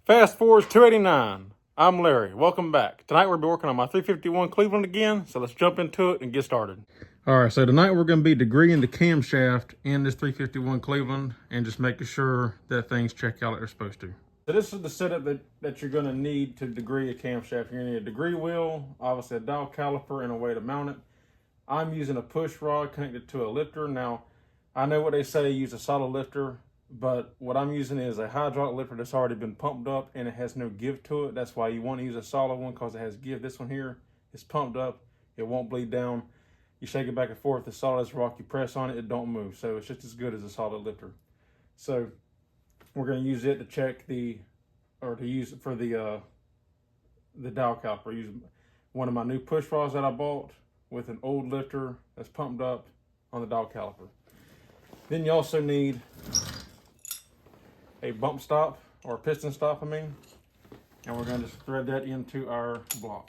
Fast forward 289. I'm Larry. Welcome back. Tonight we'll be working on my 351 Cleveland again, so let's jump into it and get started. All right, so tonight we're going to be degreeing the camshaft in this 351 Cleveland and just making sure that things check out like they're supposed to. So this is the setup that you're going to need to degree a camshaft. You're going to need a degree wheel, obviously a dial caliper, and a way to mount it. I'm using a push rod connected to a lifter. Now, I know what they say, use a solid lifter, but what I'm using is a hydraulic lifter that's already been pumped up and it has no give to it. That's why you want to use a solid one, because it has give. This one here is pumped up. It won't bleed down. You shake it back and forth. It's solid as rock. You press on it, it don't move. So it's just as good as a solid lifter. So we're going to use it to check to use it for the dial caliper. Use one of my new push rods that I bought with an old lifter that's pumped up on the dial caliper. Then you also need a bump stop, or a piston stop, and we're going to just thread that into our block.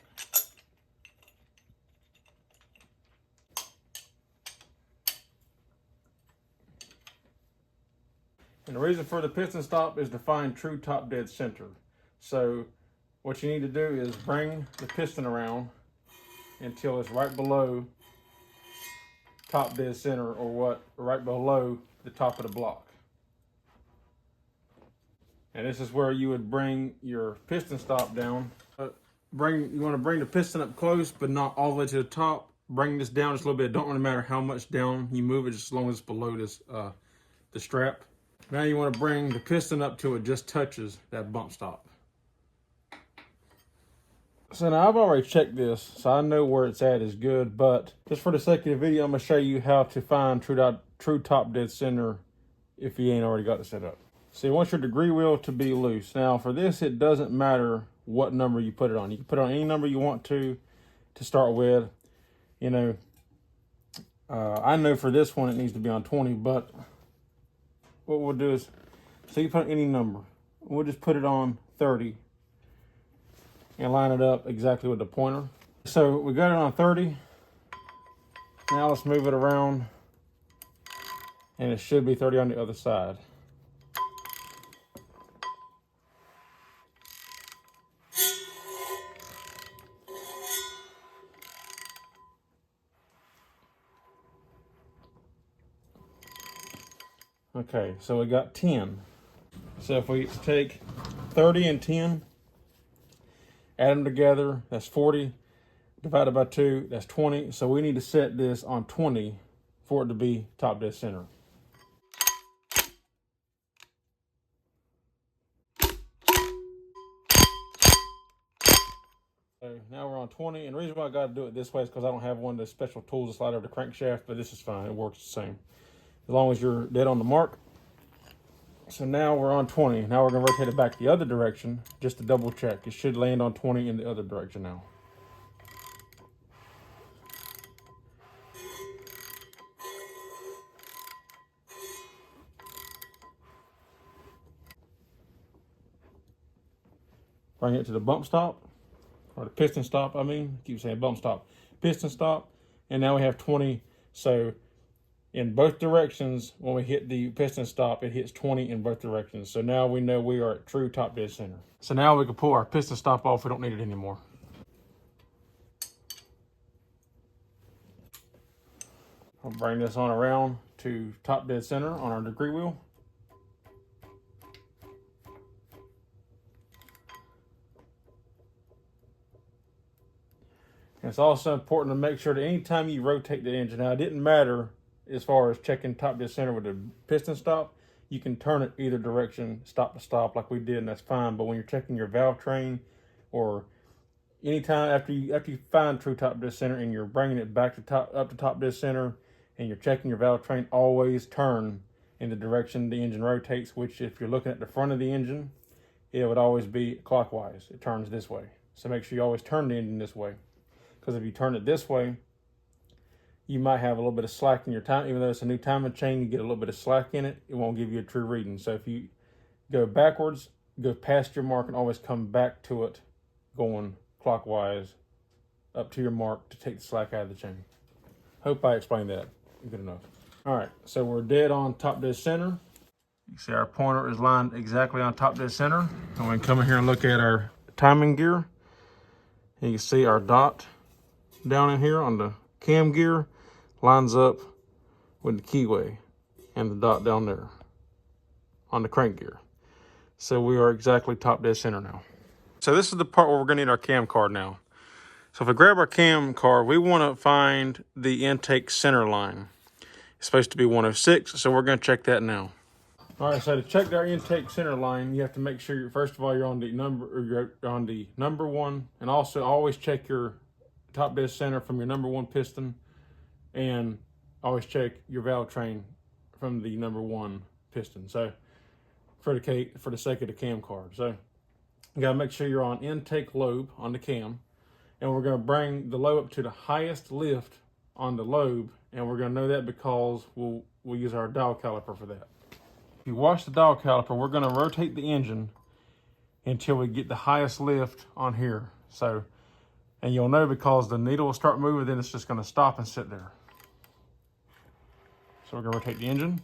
And the reason for the piston stop is to find true top dead center. So what you need to do is bring the piston around until it's right below top dead center, or right below the top of the block. And this is where you would bring your piston stop down. You want to bring the piston up close, but not all the way to the top. Bring this down just a little bit. It don't really matter how much down you move it, just as long as it's below this the strap. Now you want to bring the piston up till it just touches that bump stop. So now I've already checked this, so I know where it's at is good, but just for the sake of the video, I'm going to show you how to find true top dead center if you ain't already got it set up. So you want your degree wheel to be loose. Now for this, it doesn't matter what number you put it on. You can put it on any number you want to start with. You know, I know for this one it needs to be on 20, but what we'll do is, so you put any number. We'll just put it on 30 and line it up exactly with the pointer. So we got it on 30. Now let's move it around, and it should be 30 on the other side. Okay, so we got 10. So if we take 30 and 10, add them together, that's 40. Divided by 2, that's 20. So we need to set this on 20 for it to be top dead center. So now we're on 20, and the reason why I got to do it this way is because I don't have one of those special tools to slide over the crankshaft, but this is fine. It works the same, as long as you're dead on the mark. So now we're on 20. Now we're going to rotate it back the other direction just to double check. It should land on 20 in the other direction now. Bring it to the bump stop, or the piston stop, I keep saying bump stop. Piston stop, and now we have 20. So in both directions, when we hit the piston stop, it hits 20 in both directions. So now we know we are at true top dead center. So now we can pull our piston stop off. We don't need it anymore. I'll bring this on around to top dead center on our degree wheel. And it's also important to make sure that anytime you rotate the engine, now it didn't matter as far as checking top dead center with the piston stop, you can turn it either direction, stop to stop like we did, and that's fine. But when you're checking your valve train, or anytime after you find true top dead center and you're bringing it back to up to top dead center, and you're checking your valve train, always turn in the direction the engine rotates, which if you're looking at the front of the engine, it would always be clockwise. It turns this way. So make sure you always turn the engine this way. Because if you turn it this way, you might have a little bit of slack in your time. Even though it's a new timing chain, you get a little bit of slack in it. It won't give you a true reading. So if you go backwards, go past your mark, and always come back to it going clockwise up to your mark to take the slack out of the chain. Hope I explained that good enough. All right, so we're dead on top dead center. You see our pointer is lined exactly on top of the center. And we can come in here and look at our timing gear. You can see our dot down in here on the cam gear lines up with the keyway and the dot down there on the crank gear. So we are exactly top dead center now. So this is the part where we're gonna need our cam card now. So if we grab our cam card, we wanna find the intake center line. It's supposed to be 106, so we're gonna check that now. All right, so to check our intake center line, you have to make sure, first of all, you're on the number one, and also always check your top dead center from your number one piston, and always check your valve train from the number one piston. So for the sake of the cam card. So you gotta make sure you're on intake lobe on the cam, and we're gonna bring the lobe up to the highest lift on the lobe, and we're gonna know that because we'll use our dial caliper for that. If you watch the dial caliper, we're gonna rotate the engine until we get the highest lift on here. So, and you'll know because the needle will start moving, then it's just gonna stop and sit there. So we're gonna rotate the engine.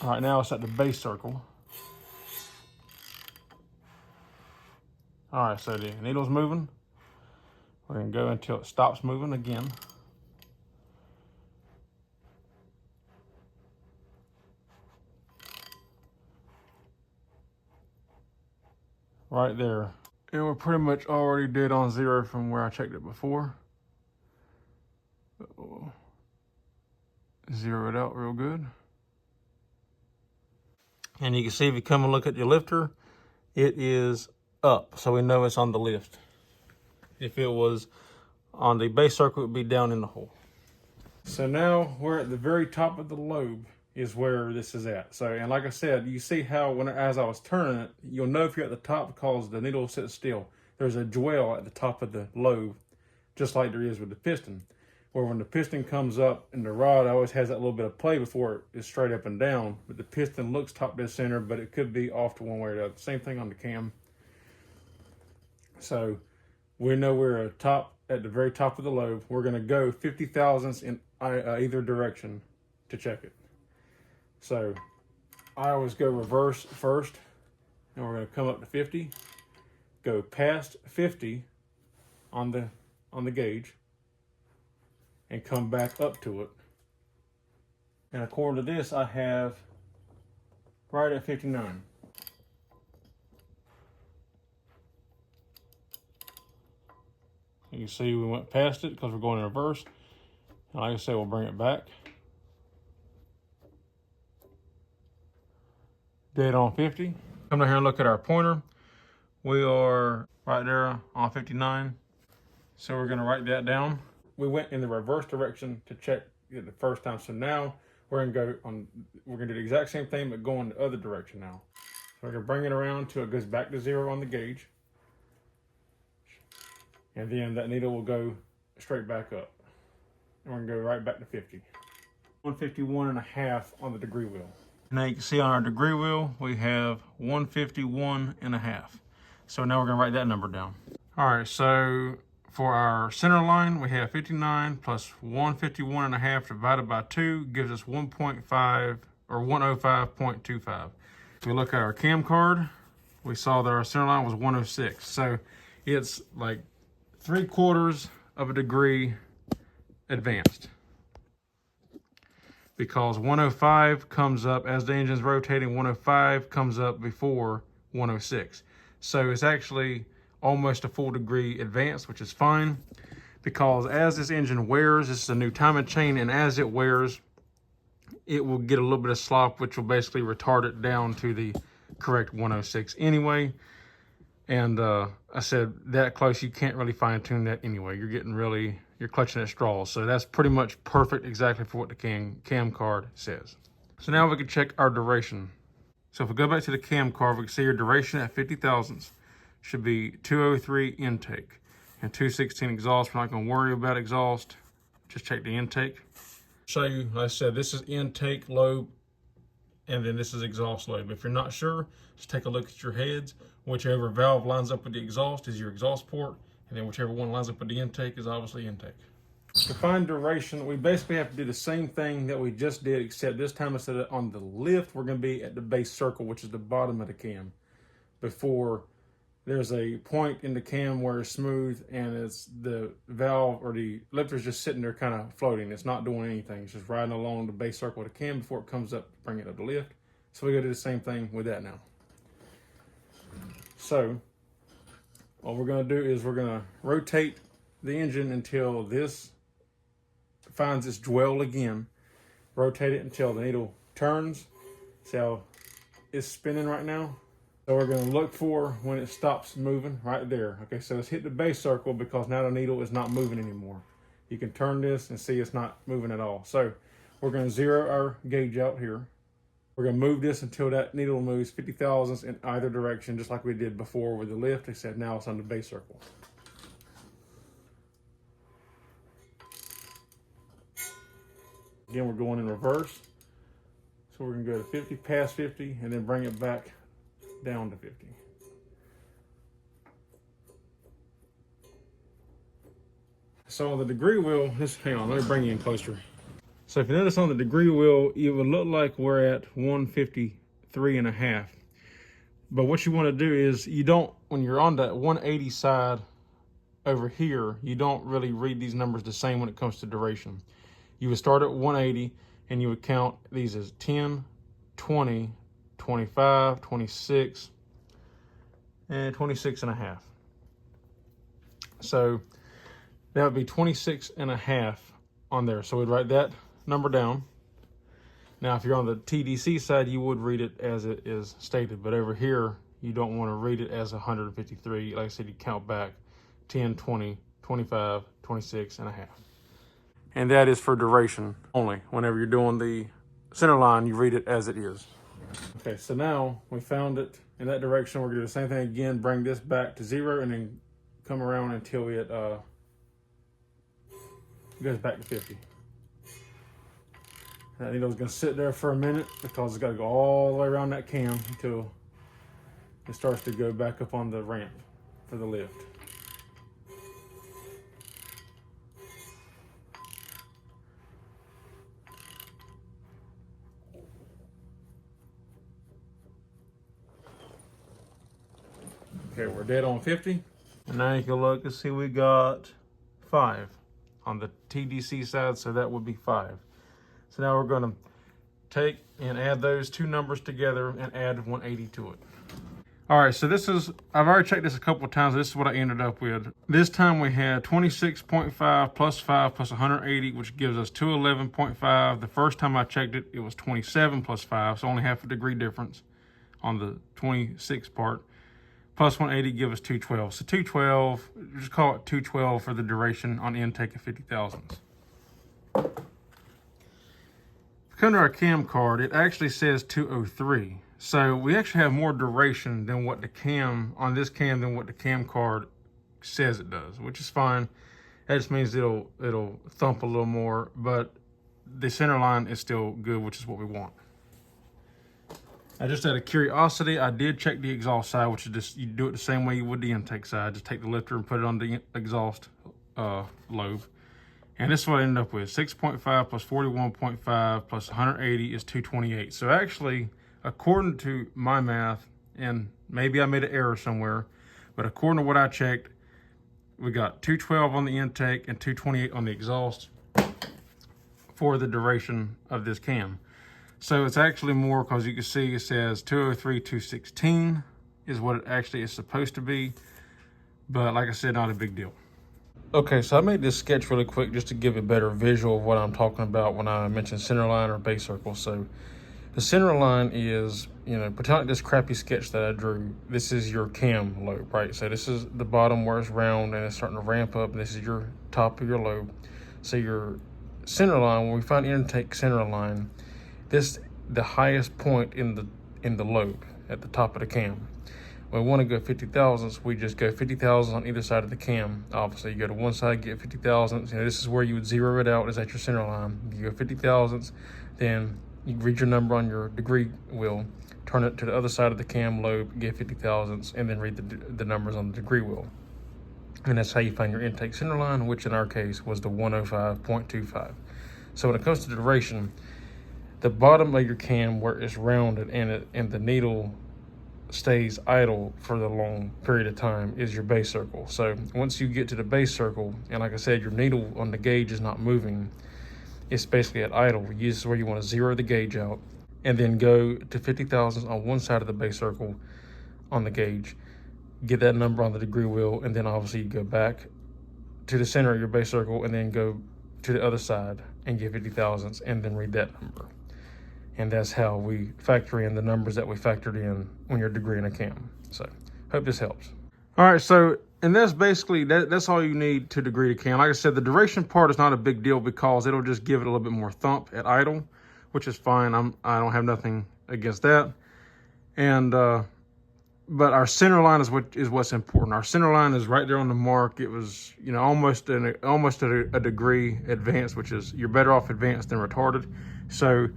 All right, now it's at the base circle. All right, so the needle's moving. We're gonna go until it stops moving again. Right there. And we're pretty much already dead on zero from where I checked it before. Zero it out real good. And you can see if you come and look at your lifter, it is up, so we know it's on the lift. If it was on the base circle, it would be down in the hole. So now we're at the very top of the lobe is where this is at. So, and like I said, you see how as I was turning it, you'll know if you're at the top because the needle sits still. There's a dwell at the top of the lobe, just like there is with the piston. Where when the piston comes up and the rod always has that little bit of play before it is straight up and down, but the piston looks top dead center, but it could be off to one way or the other. Same thing on the cam. So we know we're at the very top of the lobe. We're gonna go 50 thousandths in either direction to check it. So I always go reverse first, and we're gonna come up to 50, go past 50 on the gauge, and come back up to it. And according to this, I have right at 59. You can see we went past it because we're going in reverse. And like I said, we'll bring it back. Dead on 50. Come down here and look at our pointer. We are right there on 59. So we're gonna write that down. We went in the reverse direction to check it the first time. So now we're gonna do the exact same thing, but go in the other direction now. So we're gonna bring it around until it goes back to zero on the gauge. And then that needle will go straight back up. And we're gonna go right back to 50. 151.5 on the degree wheel. Now you can see on our degree wheel, we have 151.5. So now we're gonna write that number down. All right, so for our center line, we have 59 plus 151.5 divided by 2 gives us 1.5 or 105.25. If we look at our cam card, we saw that our center line was 106. So it's like 3/4 of a degree advanced. Because 105 comes up as the engine's rotating, 105 comes up before 106. So it's actually almost a full degree advanced, which is fine, because as this engine wears, this is a new timing chain, and as it wears, it will get a little bit of slop, which will basically retard it down to the correct 106 anyway. And I said that close, you can't really fine tune that anyway. You're clutching at straws. So that's pretty much perfect exactly for what the cam card says. So now we can check our duration. So if we go back to the cam card, we can see your duration at 50 thousandths should be 203 intake and 216 exhaust. We're not gonna worry about exhaust, just check the intake. Show you, like I said, this is intake lobe, and then this is exhaust lobe. If you're not sure, just take a look at your heads. Whichever valve lines up with the exhaust is your exhaust port, and then whichever one lines up with the intake is obviously intake. To find duration, we basically have to do the same thing that we just did, except this time instead of on the lift, we're going to be at the base circle, which is the bottom of the cam. Before there's a point in the cam where it's smooth and it's the valve or the lifter is just sitting there kind of floating. It's not doing anything. It's just riding along the base circle of the cam before it comes up, bring it up the lift. So we're going to do the same thing with that now. So what we're going to do is we're going to rotate the engine until this finds its dwell again. Rotate it until the needle turns. See how it's spinning right now? So we're going to look for when it stops moving right there. Okay, so let's hit the base circle because now the needle is not moving anymore. You can turn this and see it's not moving at all. So we're going to zero our gauge out here. We're going to move this until that needle moves 50 thousandths in either direction, just like we did before with the lift, except now it's on the base circle. Again, we're going in reverse. So we're going to go to 50, past 50, and then bring it back down to 50. So on the degree wheel, hang on, let me bring you in closer. So if you notice on the degree wheel, it would look like we're at 153.5. But what you want to do is you don't, when you're on that 180 side over here, you don't really read these numbers the same when it comes to duration. You would start at 180 and you would count these as 10, 20, 25, 26, and 26.5. So that would be 26.5 on there. So we'd write that number down. Now, if you're on the TDC side, you would read it as it is stated, but over here, you don't want to read it as 153. Like I said, you count back 10, 20, 25, 26.5. And that is for duration only. Whenever you're doing the center line, you read it as it is. Okay, so now we found it in that direction. We're gonna do the same thing again, bring this back to 0 and then come around until it goes back to 50. That needle's gonna sit there for a minute because it's gotta go all the way around that cam until it starts to go back up on the ramp for the lift. Okay, we're dead on 50. And now you can look and see we got 5 on the TDC side, so that would be 5. So now we're gonna take and add those two numbers together and add 180 to it. All right, so this is, I've already checked this a couple of times. This is what I ended up with. This time we had 26.5 plus 5 plus 180, which gives us 211.5. The first time I checked it, it was 27 plus 5, so only half a degree difference on the 26 part. Plus 180 give us 212. So 212, just call it 212 for the duration on intake of 50 thousandths. Come to our cam card, it actually says 203. So we actually have more duration than what the cam, on this cam, than what the cam card says it does, which is fine. That just means it'll thump a little more, but the center line is still good, which is what we want. Now, just out of curiosity, I did check the exhaust side, which is just, you do it the same way you would the intake side. Just take the lifter and put it on the exhaust lobe. And this is what I ended up with. 6.5 plus 41.5 plus 180 is 228. So actually, according to my math, and maybe I made an error somewhere, but according to what I checked, we got 212 on the intake and 228 on the exhaust for the duration of this cam. So it's actually more, because you can see it says 203, 216 is what it actually is supposed to be. But like I said, not a big deal. Okay, so I made this sketch really quick just to give a better visual of what I'm talking about when I mention center line or base circle. So the center line is, pretend like this crappy sketch that I drew. This is your cam lobe, right? So this is the bottom where it's round and it's starting to ramp up, and this is your top of your lobe. So your center line, when we find intake center line, this the highest point in the lobe at the top of the cam. When we want to go 50 thousandths, we just go 50 thousandths on either side of the cam. Obviously, you go to one side, get 50 thousandths. This is where you would zero it out, is at your center line. You go 50 thousandths, then you read your number on your degree wheel, turn it to the other side of the cam lobe, get 50 thousandths, and then read the numbers on the degree wheel. And that's how you find your intake center line, which in our case was the 105.25. So when it comes to duration, the bottom of your cam where it's rounded and the needle stays idle for the long period of time is your base circle. So once you get to the base circle, and like I said, your needle on the gauge is not moving, it's basically at idle. This is where you want to zero the gauge out and then go to 50 thousandths on one side of the base circle on the gauge, get that number on the degree wheel, and then obviously you go back to the center of your base circle and then go to the other side and get 50 thousandths and then read that number. And that's how we factor in the numbers that we factored in when you're degreeing a cam. So hope this helps. All right, so, and that's basically, that's all you need to degree the cam. Like I said, the duration part is not a big deal because it'll just give it a little bit more thump at idle, which is fine. I don't have nothing against that. And, but our center line is what's important. Our center line is right there on the mark. It was, you know, almost a degree advanced, which is you're better off advanced than retarded. So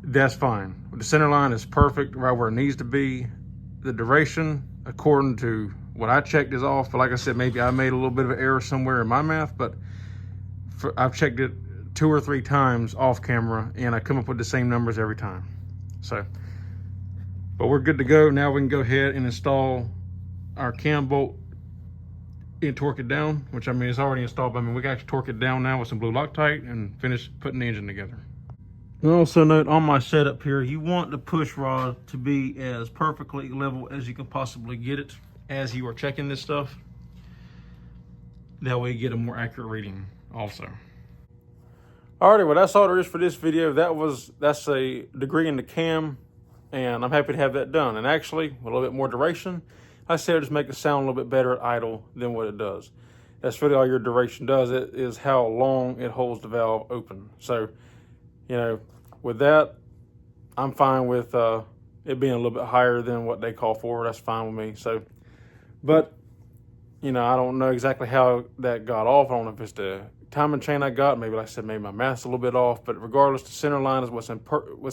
that's fine. The center line is perfect right where it needs to be. The duration, according to what I checked, is off. But like I said, maybe I made a little bit of an error somewhere in my math, but I've checked it 2 or 3 times off camera and I come up with the same numbers every time. So, but we're good to go. Now we can go ahead and install our cam bolt and torque it down, which I mean, it's already installed. But I mean, we can actually torque it down now with some blue Loctite and finish putting the engine together. And also note on my setup here, you want the push rod to be as perfectly level as you can possibly get it as you are checking this stuff. That way you get a more accurate reading also. Alrighty, well that's all there is for this video. That's a degree in the cam, and I'm happy to have that done. And actually, with a little bit more duration, I said just make it sound a little bit better at idle than what it does. That's really all your duration does. It is how long it holds the valve open. So, you know, with that, I'm fine with it being a little bit higher than what they call for. That's fine with me. So, but, you know, I don't know exactly how that got off. I don't know if it's the timing chain I got. Maybe, like I said, maybe my math's a little bit off. But regardless, the center line is what's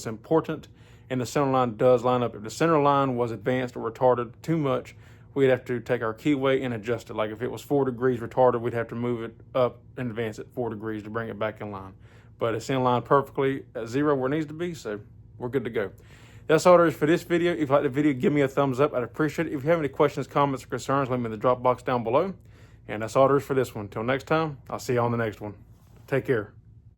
important, and the center line does line up. If the center line was advanced or retarded too much, we'd have to take our keyway and adjust it. Like if it was 4 degrees retarded, we'd have to move it up and advance it 4 degrees to bring it back in line. But it's in line perfectly at 0 where it needs to be, so we're good to go. That's all there is for this video. If you like the video, give me a thumbs up. I'd appreciate it. If you have any questions, comments, or concerns, leave them in the drop box down below. And that's all there is for this one. Until next time, I'll see you on the next one. Take care.